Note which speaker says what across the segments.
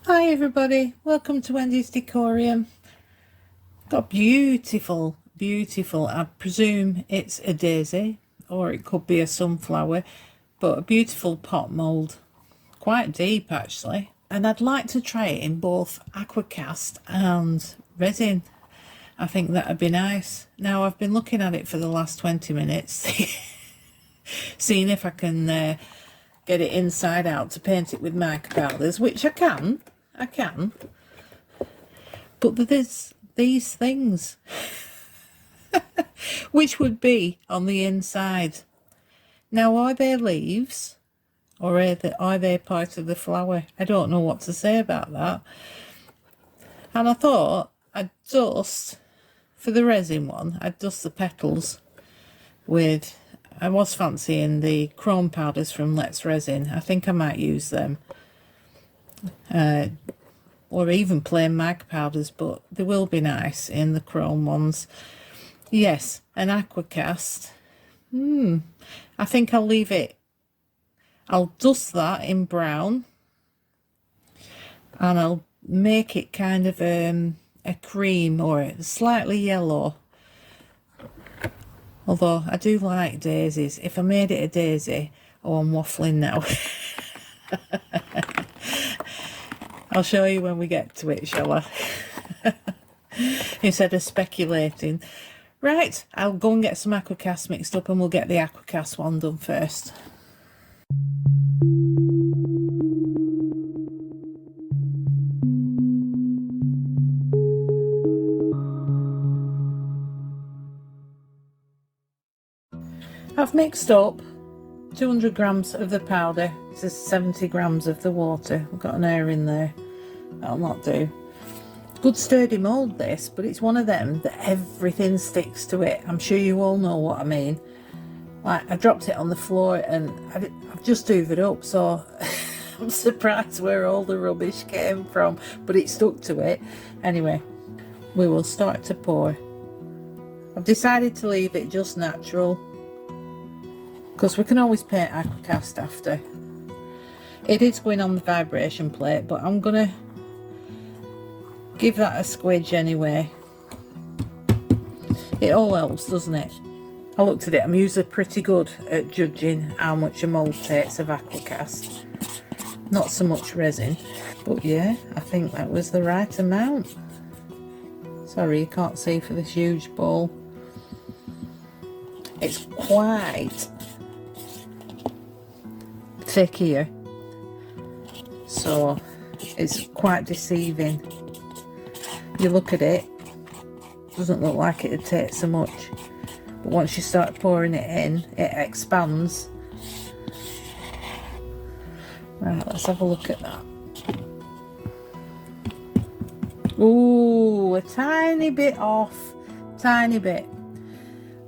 Speaker 1: Hi everybody, welcome to Wendy's Decorium. Got beautiful, I presume it's a daisy or it could be a sunflower, but a beautiful pot mould, quite deep actually. And I'd like to try it in both Aquacast and Resin. I think that'd be nice. Now I've been looking at it for the last 20 minutes, seeing if I can get it inside out to paint it with mica powders, which I can, but there's these things which would be on the inside. Now, are they leaves or are they part of the flower? I don't know what to say about that. And I thought I'd dust, for the resin one, I'd dust the petals with, I was fancying the chrome powders from Let's Resin. I think I might use them. Or even plain mica powders, but they will be nice in the chrome ones. Yes, an Aquacast. I think I'll leave it. I'll dust that in brown and I'll make it kind of a cream or slightly yellow. Although I do like daisies. If I made it a daisy, oh, I'm waffling now. I'll show you when we get to it, shall I? Instead of speculating. Right, I'll go and get some Aquacast mixed up and we'll get the Aquacast one done first. I've mixed up 200 grams of the powder to 70 grams of the water. We've got an air in there. That'll not do. Good sturdy mould this, but it's one of them that everything sticks to it. I'm sure you all know what I mean. Like, I dropped it on the floor and I've just hoovered up, so I'm surprised where all the rubbish came from, but it stuck to it. Anyway, we will start to pour. I've decided to leave it just natural, because we can always paint Aquacast after. It is going on the vibration plate, but I'm gonna give that a squidge anyway. It all helps, doesn't it? I looked at it, I'm usually pretty good at judging how much a mould takes of Aquacast. Not so much resin, but yeah, I think that was the right amount. Sorry, you can't see for this huge bowl. It's quite thick here, so it's quite deceiving. You look at it, doesn't look like it'd take so much, but once you start pouring it in, it expands. Right, let's have a look at that. Ooh, a tiny bit off, tiny bit.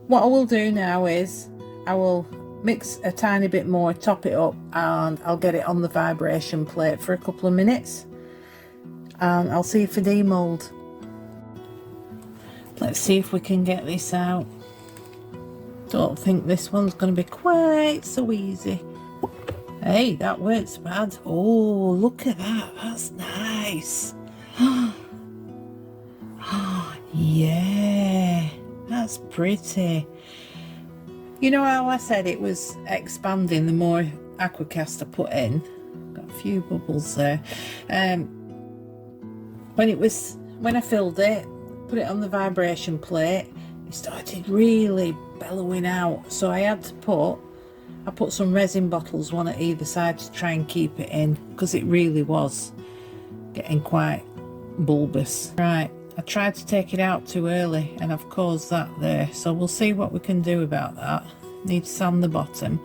Speaker 1: What I will do now is I will mix a tiny bit more, top it up, and I'll get it on the vibration plate for a couple of minutes and I'll see if I demold. Let's see if we can get this out. Don't think this one's going to be quite so easy. Hey, that works bad. Oh, look at that, that's nice. Yeah, that's pretty. You know how I said it was expanding the more Aquacast I put in? Got a few bubbles there. When I filled it, put it on the vibration plate, it started really bellowing out. So I put some resin bottles, one at either side, to try and keep it in, because it really was getting quite bulbous. Right, I tried to take it out too early and I've caused that there, so we'll see what we can do about that. Need to sand the bottom.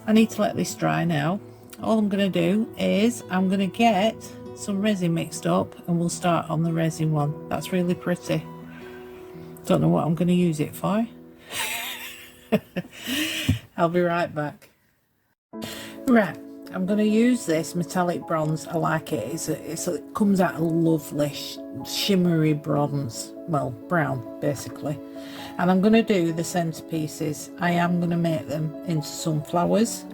Speaker 1: I need to let this dry now. All I'm going to do is I'm going to get some resin mixed up and we'll start on the resin one. That's really pretty. Don't know what I'm going to use it for. I'll be right back. Right, I'm going to use this metallic bronze. I like it. It comes out a lovely shimmery bronze, well, brown basically. And I'm going to do the centerpieces. I am going to make them into sunflowers.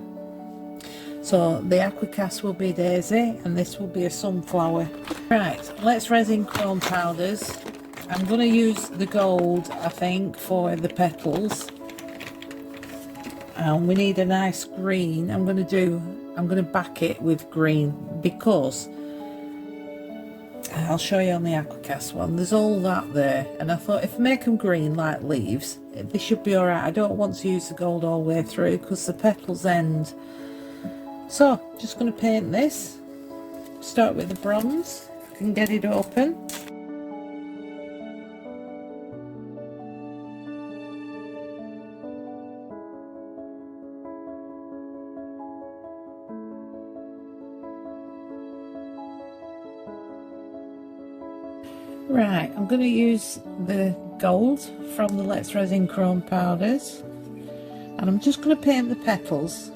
Speaker 1: So the Aquacast will be daisy and this will be a sunflower. Right, let's resin chrome powders. I'm going to use the gold, I think, for the petals. And we need a nice green. I'm going to back it with green because I'll show you on the Aquacast one. There's all that there, and I thought if I make them green like leaves, they should be alright. I don't want to use the gold all the way through because the petals end. So, just going to paint this. Start with the bronze, if I can get it open. Right, I'm going to use the gold from the Let's Resin Chrome powders, and I'm just going to paint the petals.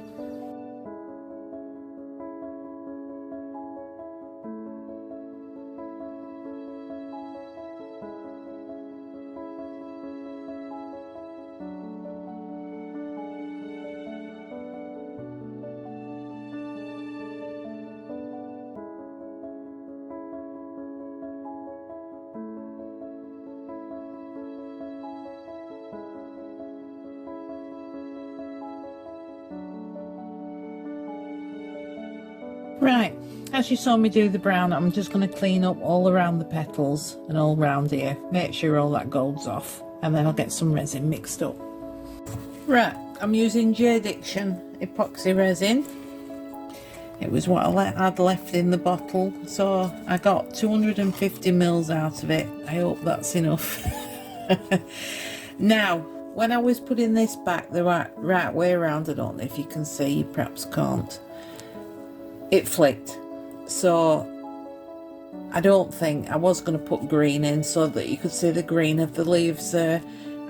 Speaker 1: Right, as you saw me do the brown, I'm just going to clean up all around the petals and all around here. Make sure all that gold's off, and then I'll get some resin mixed up. Right, I'm using J Diction epoxy resin. It was what I'd left in the bottle, so I got 250 mils out of it. I hope that's enough. Now, when I was putting this back the right way around, I don't know if you can see, you perhaps can't. It flicked, so I don't think I was going to put green in so that you could see the green of the leaves there.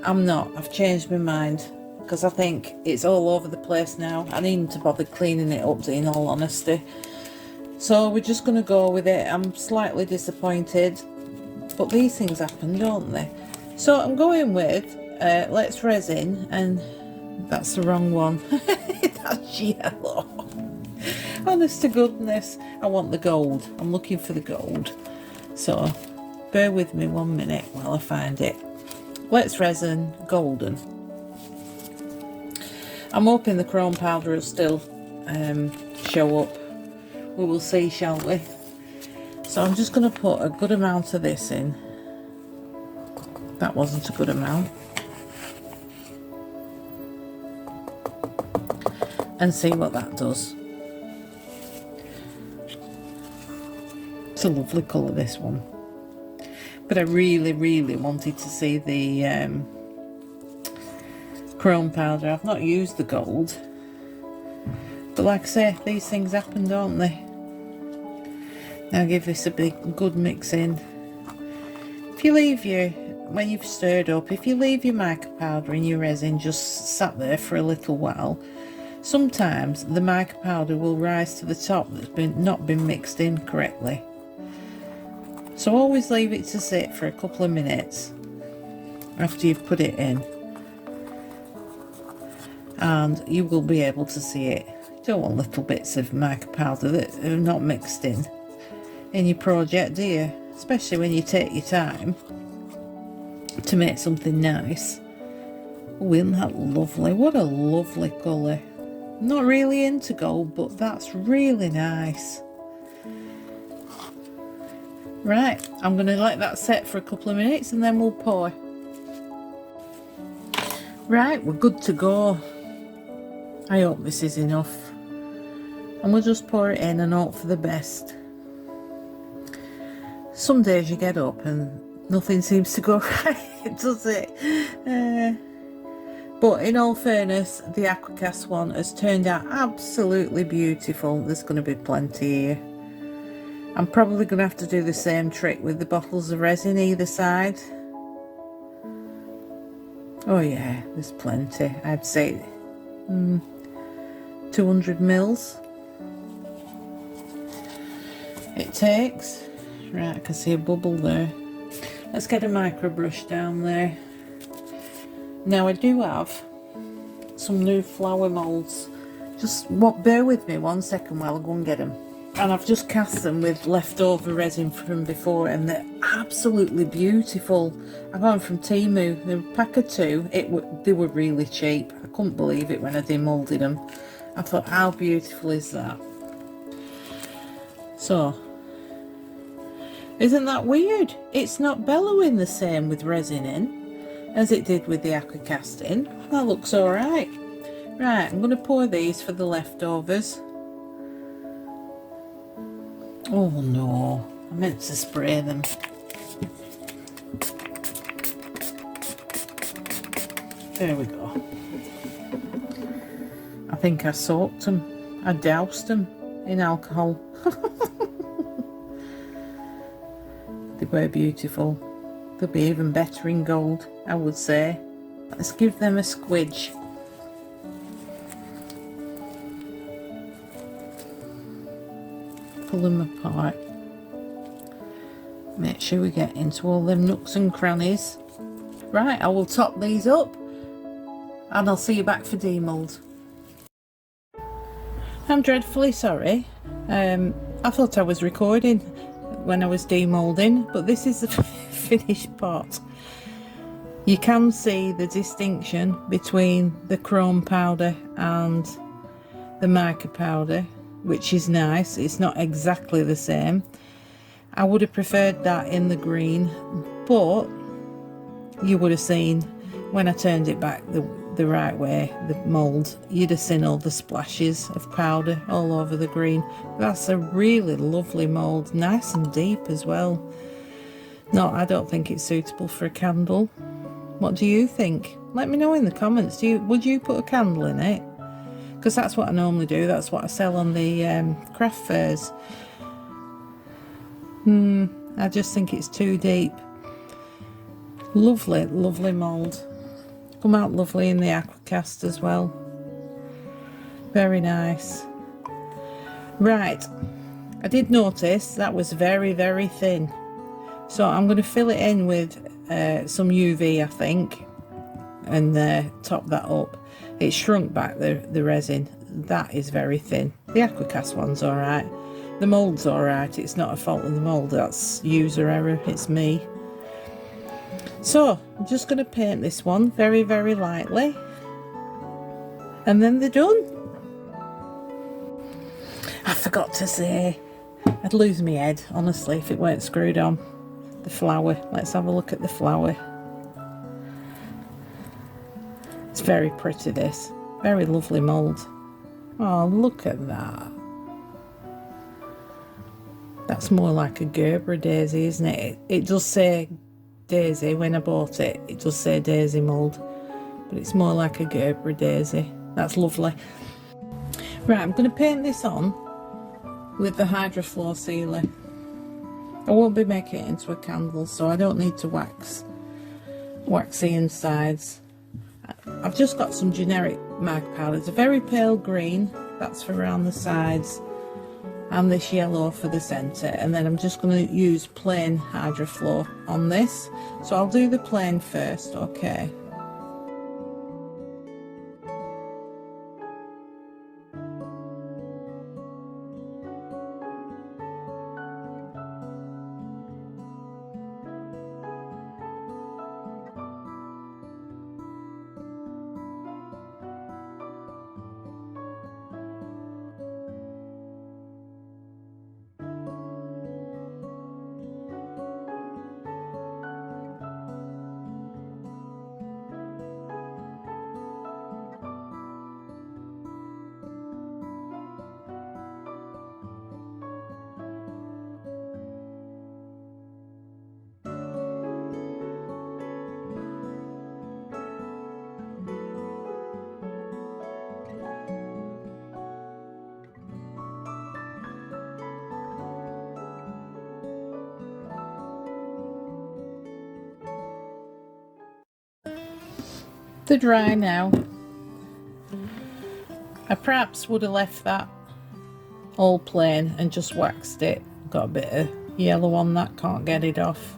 Speaker 1: I'm not. I've changed my mind because I think it's all over the place now. I need to bother cleaning it up, in all honesty. So we're just going to go with it. I'm slightly disappointed, but these things happen, don't they? So I'm going with Let's Resin, and that's the wrong one. That's yellow. Honest to goodness, I want the gold. I'm looking for the gold. So bear with me 1 minute while I find it. Let's Resin Golden. I'm hoping the chrome powder will still show up. We will see, shall we? So I'm just going to put a good amount of this in. That wasn't a good amount. And see what that does. It's a lovely colour, this one, but I really wanted to see the chrome powder. I've not used the gold, but like I say, these things happen, don't they? Now give this a good mix in. If you leave when you've stirred up, if you leave your mica powder and your resin just sat there for a little while, sometimes the mica powder will rise to the top that's not been mixed in correctly. So always leave it to sit for a couple of minutes after you've put it in, and you will be able to see it. You don't want little bits of mica powder that are not mixed in your project, do you? Especially when you take your time to make something nice. Oh, isn't that lovely? What a lovely colour. I'm not really into gold, but that's really nice. Right, I'm going to let that set for a couple of minutes and then we'll pour. Right, we're good to go. I hope this is enough. And we'll just pour it in and hope for the best. Some days you get up and nothing seems to go right, does it? But in all fairness, the Aquacast one has turned out absolutely beautiful. There's going to be plenty here. I'm probably going to have to do the same trick with the bottles of resin either side. Oh yeah, there's plenty. I'd say 200 mils it takes. Right, I can see a bubble there. Let's get a micro brush down there. Now I do have some new flower moulds Just bear with me 1 second while I go and get them. And I've just cast them with leftover resin from before, and they're absolutely beautiful. I got them from Temu. They were a pack of 2. They were really cheap. I couldn't believe it when I demoulded them. I thought, how beautiful is that? So, isn't that weird? It's not bellowing the same with resin in as it did with the Aquacast in. That looks alright. Right, I'm going to pour these for the leftovers. Oh no, I meant to spray them. There we go. I think I soaked them. I doused them in alcohol. They were beautiful. They'll be even better in gold, I would say. Let's give them a squidge. Pull them apart. Make sure we get into all them nooks and crannies. Right, I will top these up and I'll see you back for demould. I'm dreadfully sorry. I thought I was recording when I was demoulding, but this is the finished pot. You can see the distinction between the chrome powder and the mica powder, which is nice. It's not exactly the same. I would have preferred that in the green, but you would have seen when I turned it back the right way, the mould, you'd have seen all the splashes of powder all over the green. That's a really lovely mould, nice and deep as well. No, I don't think it's suitable for a candle. What do you think? Let me know in the comments. Would you put a candle in it? Because that's what I normally do. That's what I sell on the craft fairs. I just think it's too deep. Lovely, lovely mould. Come out lovely in the Aquacast as well. Very nice. Right, I did notice that was very, very thin. So I'm going to fill it in with some UV, I think, and top that up. It shrunk back the resin. That is very thin. The Aquacast one's alright. The mould's alright. It's not a fault of the mould. That's user error. It's me. So I'm just going to paint this one very, very lightly. And then they're done. I forgot to say, I'd lose my head, honestly, if it weren't screwed on. The flower. Let's have a look at the flower. It's very pretty, this. Very lovely mould. Oh, look at that. That's more like a Gerber daisy, isn't it? It does say daisy when I bought it. It does say daisy mould. But it's more like a Gerber daisy. That's lovely. Right, I'm going to paint this on with the Hydrofloor sealer. I won't be making it into a candle, so I don't need to wax the insides. I've just got some generic mica powder. It's a very pale green, that's for around the sides, and this yellow for the centre. And then I'm just going to use plain Hydrofloor on this. So I'll do the plain first, okay. They're dry now. I perhaps would have left that all plain and just waxed it. Got a bit of yellow on that, can't get it off.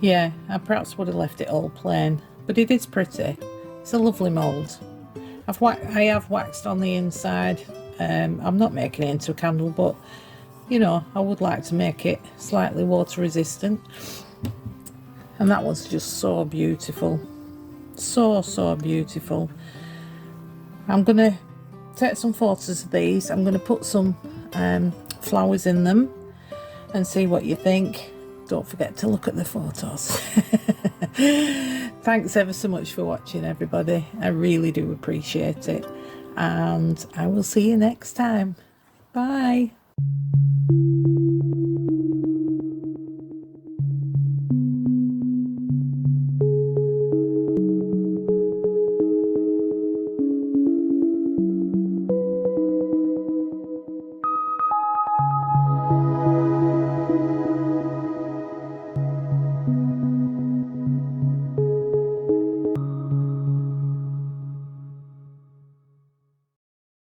Speaker 1: Yeah, I perhaps would have left it all plain, but it is pretty. It's a lovely mould. I have waxed on the inside. I'm not making it into a candle, but you know, I would like to make it slightly water resistant. And that was just so beautiful, so beautiful. I'm gonna take some photos of these. I'm gonna put some flowers in them and see what you think. Don't forget to look at the photos. Thanks ever so much for watching, everybody. I really do appreciate it, and I will see you next time. Bye.